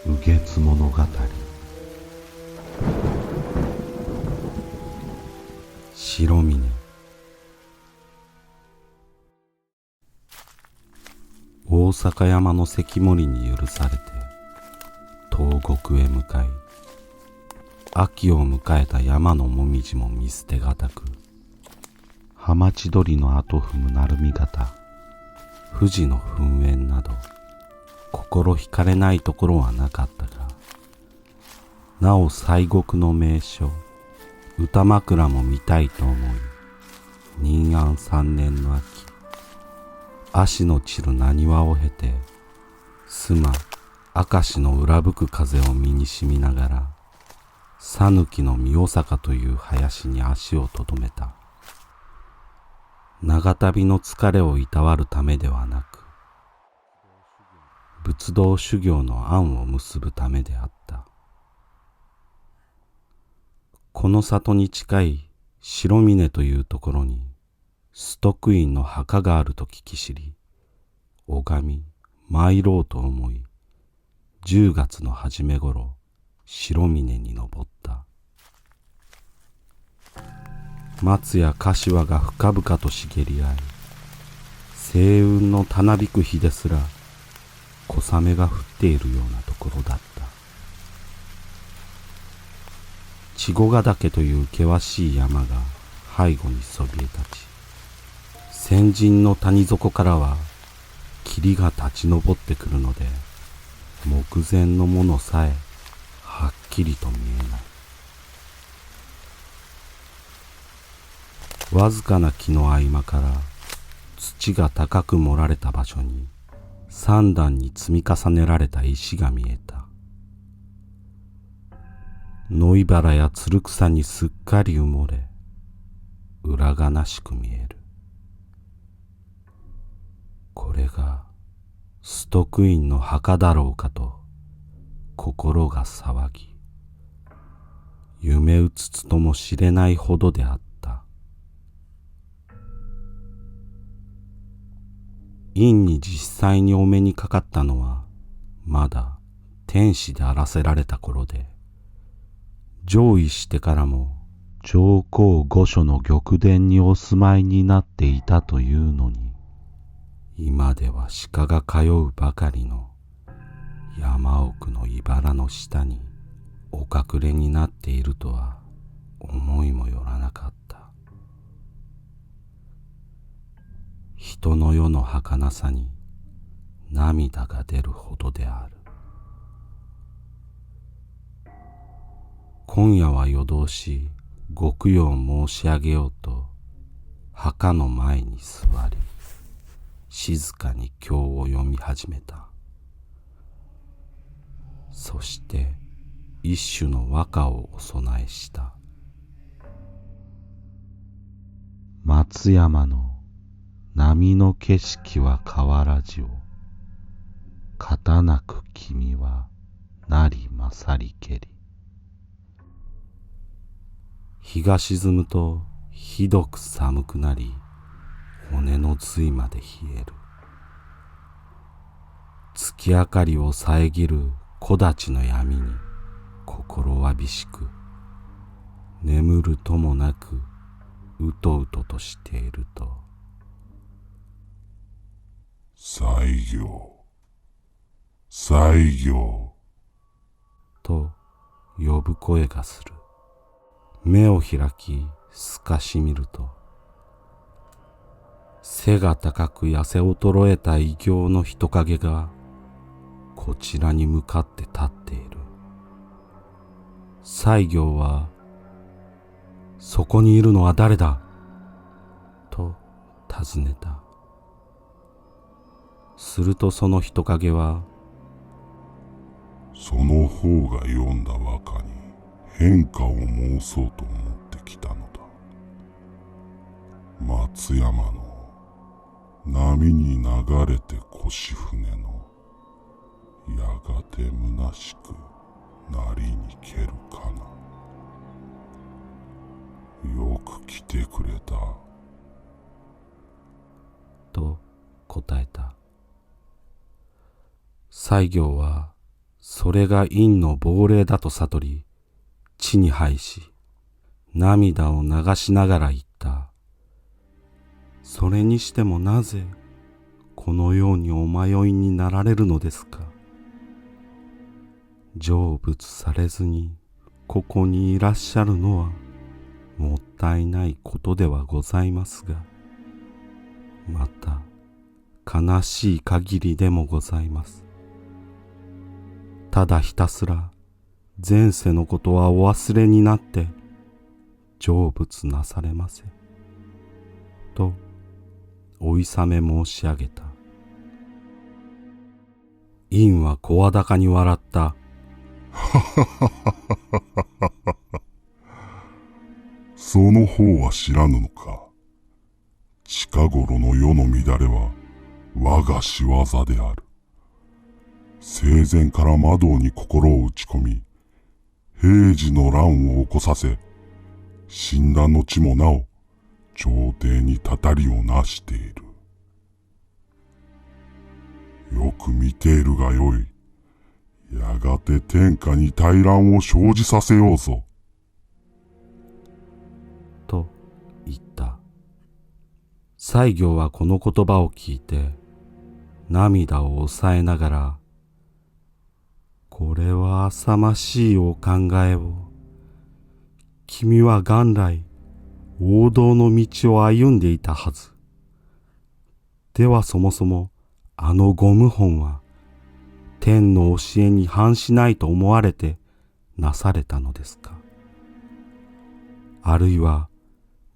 雨月物語。白峰。大阪山の関森に許されて東国へ向かい、秋を迎えた山のもみじも見捨てがたく、浜千鳥の後踏む鳴海潟、富士の噴煙など心惹かれないところはなかったが、なお西国の名所歌枕も見たいと思い、任安三年の秋、足の散る浪速を経て須磨明石の裏吹く風を身にしみながら、讃岐の御坂という林に足をとどめた。長旅の疲れをいたわるためではなく、仏道修行の案を結ぶためであった。この里に近い白峰というところに崇徳院の墓があると聞き知り、拝み参ろうと思い、10月の初めごろ白峰に登った。松や柏が深々と茂り合い、星雲のたなびく日ですら小雨が降っているようなところだった。千子ヶ岳という険しい山が背後にそびえ立ち、先人の谷底からは霧が立ち上ってくるので、目前のものさえはっきりと見えない。わずかな木の合間から土が高く盛られた場所に3段に積み重ねられた石が見えた。野いばらやつる草にすっかり埋もれ、裏悲しく見える。これが崇徳院の墓だろうかと心が騒ぎ、夢うつつとも知れないほどであった。院に実際にお目にかかったのはまだ天使であらせられた頃で、上位してからも上皇御所の玉殿にお住まいになっていたというのに、今では鹿が通うばかりの山奥の茨の下にお隠れになっているとは思いもよらなかった。人の世の儚さに涙が出るほどである。今夜は夜通しご供養申し上げようと墓の前に座り、静かに経を読み始めた。そして一種の和歌をお供えした。松山の波の景色は変わらじを、型なく君はなり勝りけり。日が沈むとひどく寒くなり、骨の髄まで冷える。月明かりを遮る木立の闇に心わびしく、眠るともなくうとうととしていると、西行、西行と呼ぶ声がする。目を開き透かし見ると、背が高く痩せ衰えた異形の人影がこちらに向かって立っている。西行は、そこにいるのは誰だと尋ねた。するとその人影は、その方が読んだ和歌に変化を申そうと思ってきたのだ。松山の波に流れて腰船の、やがて虚しくなりにけるかな。よく来てくれた。と答えた。西行はそれが陰の亡霊だと悟り、地に這いし、涙を流しながら言った。それにしてもなぜ、このようにお迷いになられるのですか。成仏されずにここにいらっしゃるのはもったいないことではございますが、また悲しい限りでもございます。ただひたすら前世のことはお忘れになって成仏なされませ。とお諌め申し上げた。陰は声高に笑った。その方は知らぬのか。近頃の世の乱れは我が仕業である。生前から魔道に心を打ち込み、平治の乱を起こさせ、死んだ後もなお朝廷にたたりをなしている。よく見ているがよい。やがて天下に大乱を生じさせようぞ。と言った。西行はこの言葉を聞いて涙を抑えながら、これは浅ましいお考えを。君は元来王道の道を歩んでいたはず。ではそもそもあのご謀反は天の教えに反しないと思われてなされたのですか。あるいは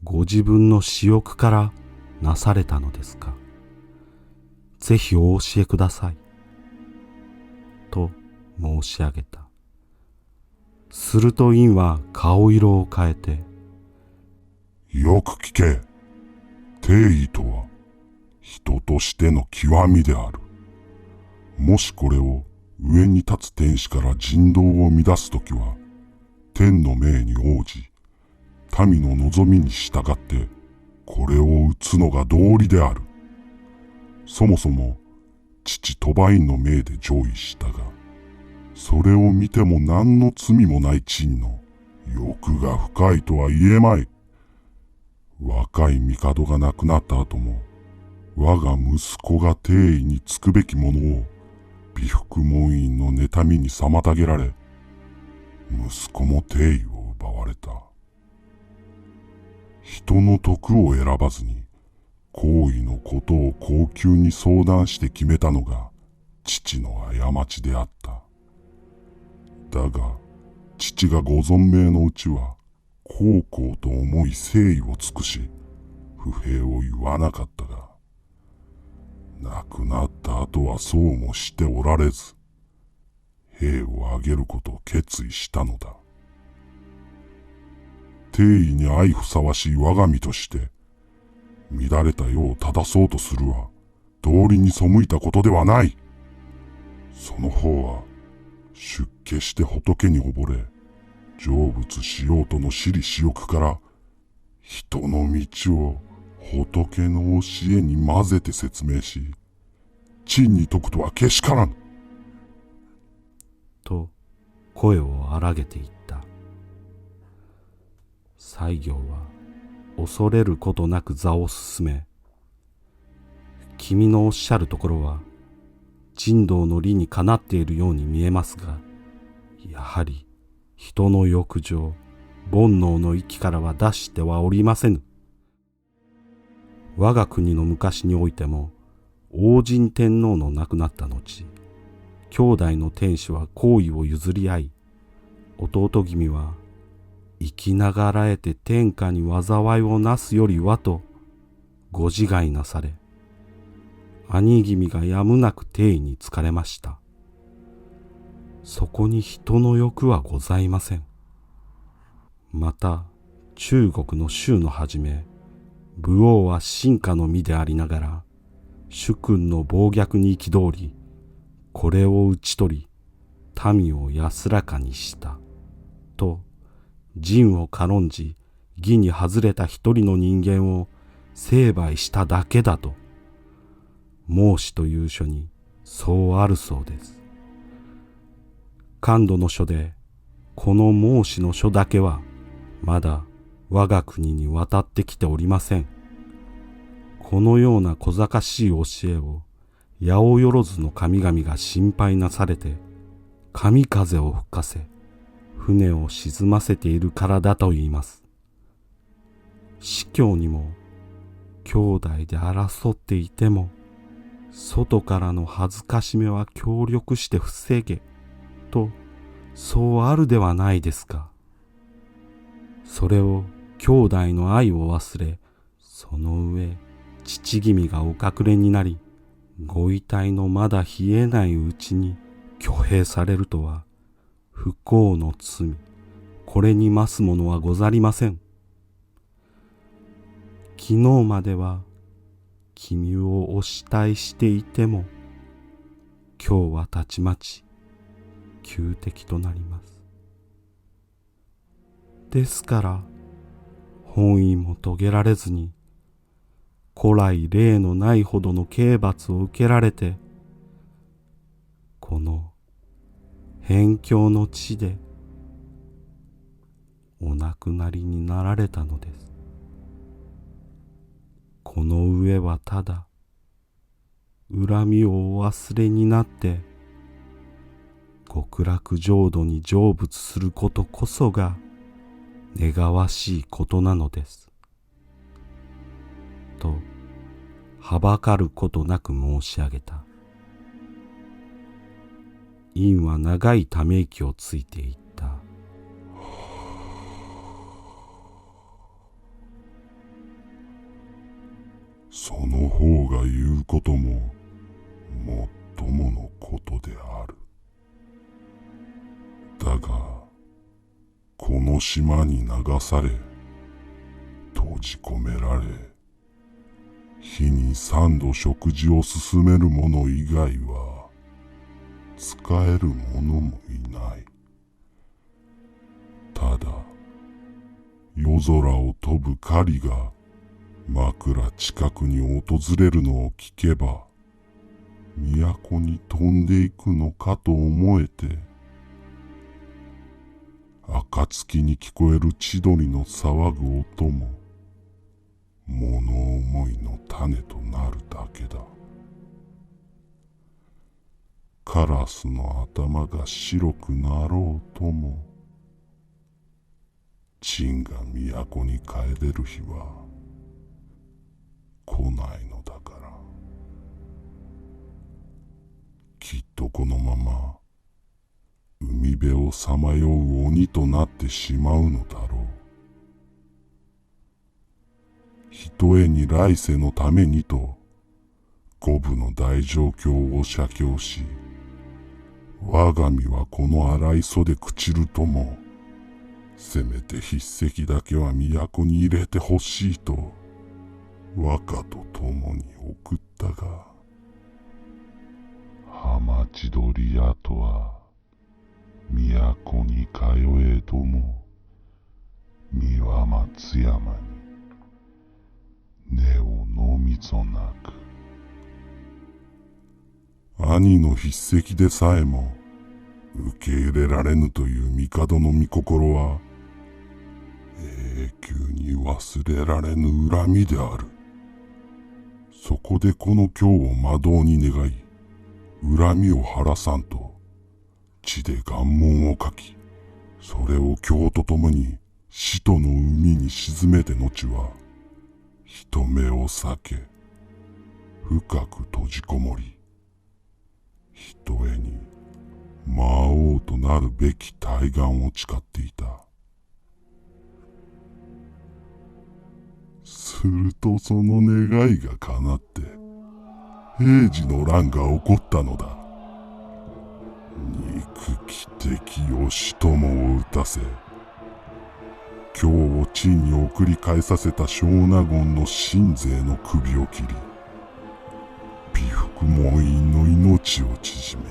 ご自分の私欲からなされたのですか。ぜひお教えください。と申し上げた。すると陰は顔色を変えて、よく聞け。定義とは人としての極みである。もしこれを上に立つ天使から人道を乱すときは、天の命に応じ、民の望みに従ってこれを打つのが道理である。そもそも父鳥羽院の命で上位したが、それを見ても何の罪もない陳の欲が深いとは言えまい。若い帝が亡くなった後も、我が息子が帝位につくべきものを美福門院の妬みに妨げられ、息子も帝位を奪われた。人の徳を選ばずに行為のことを後宮に相談して決めたのが父の過ちであった。だが父がご存命のうちは孝行と思い誠意を尽くし不平を言わなかったが、亡くなった後はそうもしておられず、兵を挙げることを決意したのだ。帝位に相ふさわしい我が身として、乱れた世を正そうとするは、道理に背いたことではない。その方は、出家して仏に溺れ、成仏しようとの私利私欲から、人の道を仏の教えに混ぜて説明し、真に説くとはけしからぬ。と声を荒げていった。西行は恐れることなく座を進め、君のおっしゃるところは人道の理にかなっているように見えますが、やはり人の欲情、煩悩の域からは脱してはおりませぬ。我が国の昔においても、王神天皇の亡くなった後、兄弟の天子は皇位を譲り合い、弟君は生きながらえて天下に災いをなすよりはとご自害なされ、兄君がやむなく帝位に就かれました。そこに人の欲はございません。また中国の州のはじめ、武王は臣下の身でありながら、主君の暴虐に憤り、これを討ち取り、民を安らかにした。と、仁を軽んじ、義に外れた一人の人間を成敗しただけだと、孟子という書にそうあるそうです。官土の書でこの孟子の書だけはまだ我が国に渡ってきておりません。このような小賢しい教えを八百万の神々が心配なされて神風を吹かせ船を沈ませているからだと言います。司教にも兄弟で争っていても外からの恥ずかしめは協力して防げとそうあるではないですか。それを兄弟の愛を忘れ、その上父君がお隠れになりご遺体のまだ冷えないうちに挙兵されるとは不幸の罪、これに増すものはござりません。昨日までは君をお慕いしていても今日はたちまち仇敵となります。ですから本意も遂げられずに古来例のないほどの刑罰を受けられてこの辺境の地でお亡くなりになられたのです。この上はただ恨みをお忘れになって極楽浄土に成仏することこそが願わしいことなのです。とはばかることなく申し上げた。院は長いため息をついていった。その方が言うことももっとものことである。だがこの島に流され閉じ込められ日に3度食事を勧める者以外は使える者もいない。ただ夜空を飛ぶ狩りが枕近くに訪れるのを聞けば都に飛んでいくのかと思えて暁に聞こえる千鳥の騒ぐ音も物思いの種となるだけだ。カラスの頭が白くなろうとも陳が都に帰れる日は来ないのだから。きっとこのまま海辺をさまよう鬼となってしまうのだろう。ひとえに来世のためにと五分の大状況を写経し、我が身はこの荒い袖朽ちるともせめて筆跡だけは都に入れてほしいと和歌と共に送ったが、浜千鳥屋とは都に通えども三輪松山に根をのみぞなく。兄の筆跡でさえも受け入れられぬという帝の御心は永久に忘れられぬ恨みである。そこでこの今日を魔導に願い恨みを晴らさんと地で願文を書き、それを経とともに死との海に沈めて後は人目を避け深く閉じこもり、ひとえに魔王となるべき大願を誓っていた。するとその願いが叶って平治の乱が起こったのだ。憎き敵義朝を討たせ、今日を地に送り返させた小納言の信勢の首を切り、美福門院の命を縮め、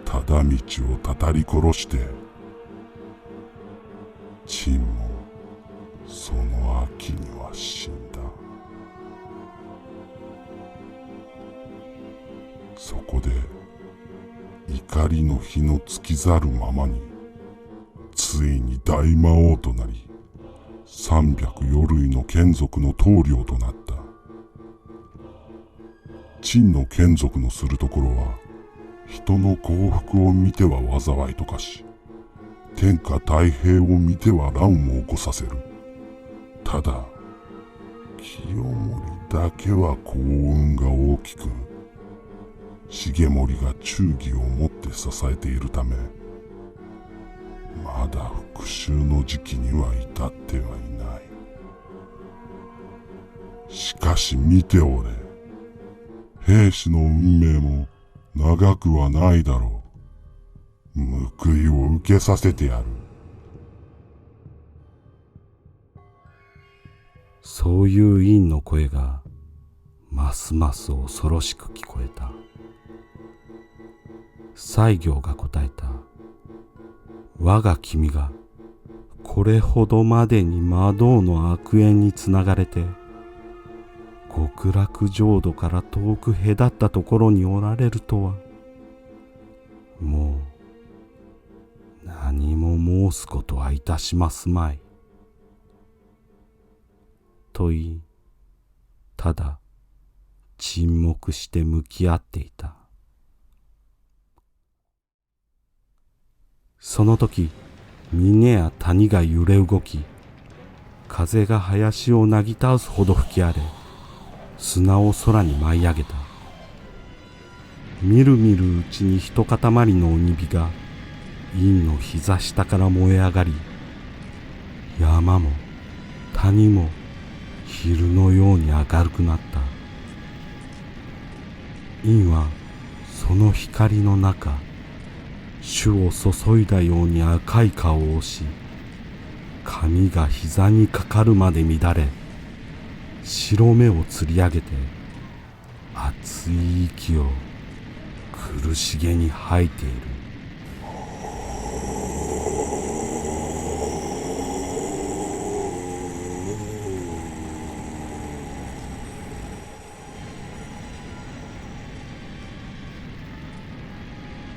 忠道をたたり殺して、陳もその秋には死んだ。そこで怒りの火の尽きざるままに、ついに大魔王となり、300余類の眷属の棟梁となった。陳の眷属のするところは、人の幸福を見ては災いとかし、天下太平を見ては乱を起こさせる。ただ、清盛だけは幸運が大きく、重盛が忠義をもって支えているため、まだ復讐の時期には至ってはいない。しかし見ておれ、兵士の運命も長くはないだろう。報いを受けさせてやる。そういう陰の声がますます恐ろしく聞こえた。西行が答えた。我が君がこれほどまでに魔道の悪縁につながれて、極楽浄土から遠く隔ったところにおられるとは、もう何も申すことはいたしますまい。と言い、ただ沈黙して向き合っていた。その時、峰や谷が揺れ動き、風が林をなぎ倒すほど吹き荒れ、砂を空に舞い上げた。みるみるうちに一塊の鬼火が陰の膝下から燃え上がり、山も谷も昼のように明るくなった。陰はその光の中、主を注いだように赤い顔をし、髪が膝にかかるまで乱れ、白目をつり上げて、熱い息を苦しげに吐いている。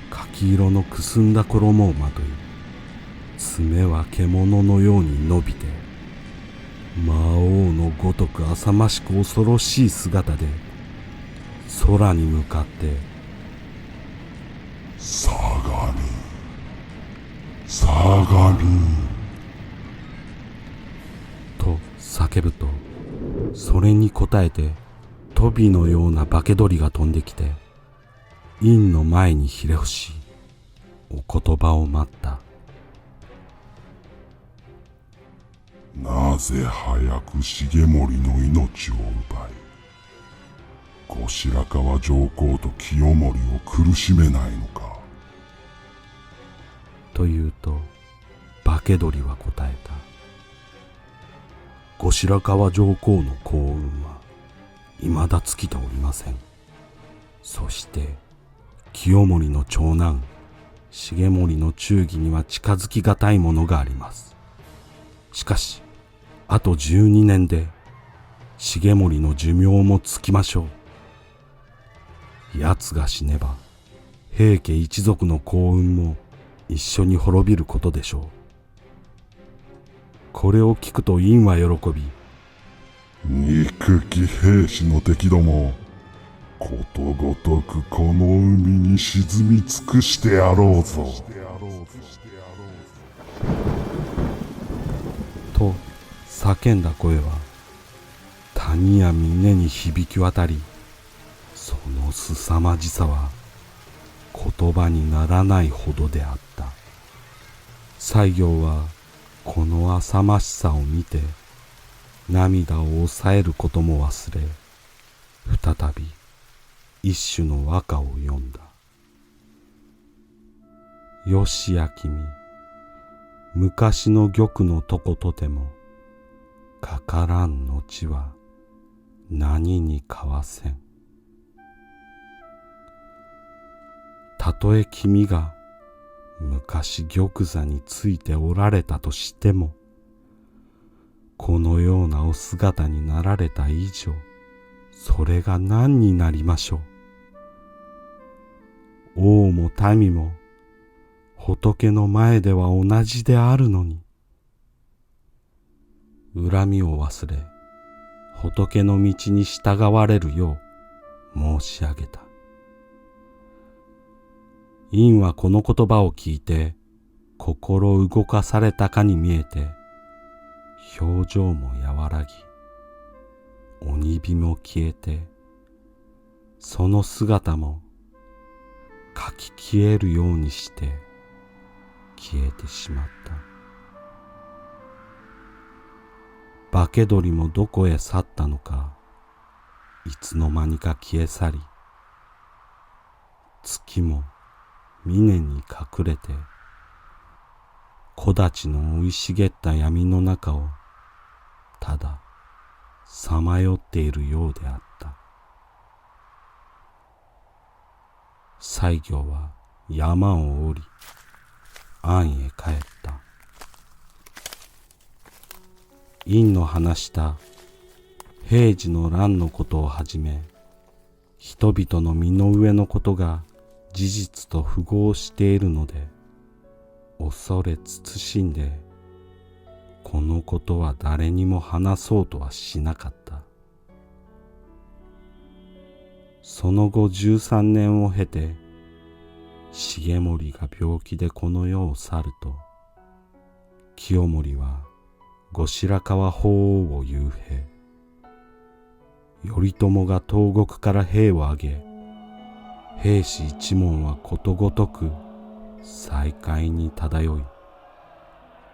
柿色のくすんだ衣をまとい、爪は獣のように伸びて、魔王のごとく浅ましく恐ろしい姿で空に向かって相模、相模と叫ぶと、それに応えてトビのような化け鳥が飛んできて、陰の前にひれ伏し、お言葉を待った。なぜ早く重盛の命を奪い、後白河上皇と清盛を苦しめないのか。と言うと、化け鳥は答えた。後白河上皇の幸運は未だ尽きておりません。そして清盛の長男重盛の忠義には近づきがたいものがあります。しかしあと12年で重盛の寿命も尽きましょう。奴が死ねば平家一族の幸運も一緒に滅びることでしょう。これを聞くと陰は喜び、憎き兵士の敵ども、ことごとくこの海に沈み尽くしてやろうぞ。と叫んだ声は谷や峰に響き渡り、その凄まじさは言葉にならないほどであった。西行はこの浅ましさを見て涙を抑えることも忘れ、再び一種の和歌を詠んだ。よしや君、昔の玉のとことてもかからん後は何に交わせん。たとえ君が昔玉座についておられたとしても、このようなお姿になられた以上、それが何になりましょう。王も民も仏の前では同じであるのに、恨みを忘れ仏の道に従われるよう申し上げた。院はこの言葉を聞いて心動かされたかに見えて、表情も和らぎ、鬼火も消えて、その姿もかき消えるようにして消えてしまった。化け鳥もどこへ去ったのか、いつの間にか消え去り、月も峰に隠れて、木立の生い茂った闇の中をたださまよっているようであった。西行は山を降り、庵へ帰った。院の話した平治の乱のことをはじめ、人々の身の上のことが事実と符合しているので、恐れ慎んでこのことは誰にも話そうとはしなかった。その後13年を経て、重盛が病気でこの世を去ると、清盛は後白河法皇を幽閉、頼朝が東国から兵を挙げ、兵士一門はことごとく西海に漂い、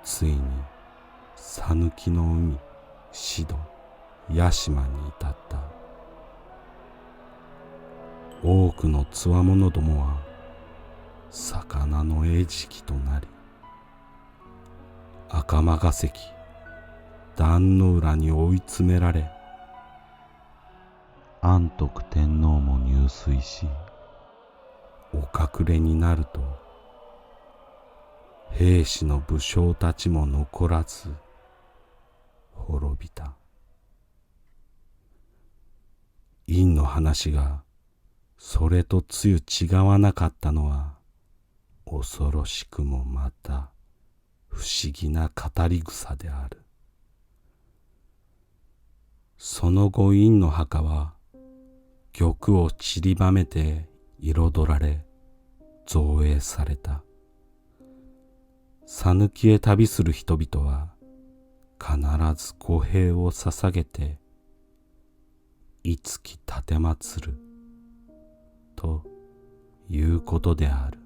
ついに讃岐の海、志度、屋島に至った。多くのつわものどもは魚の餌食となり、赤間ヶ関、壇の浦に追い詰められ、安徳天皇も入水し、お隠れになると、兵士の武将たちも残らず滅びた。院の話がそれとつゆ違わなかったのは、恐ろしくもまた不思議な語り草である。その後院の墓は玉を散りばめて彩られ造営された。讃岐へ旅する人々は必ず御幣を捧げていつき奉るということである。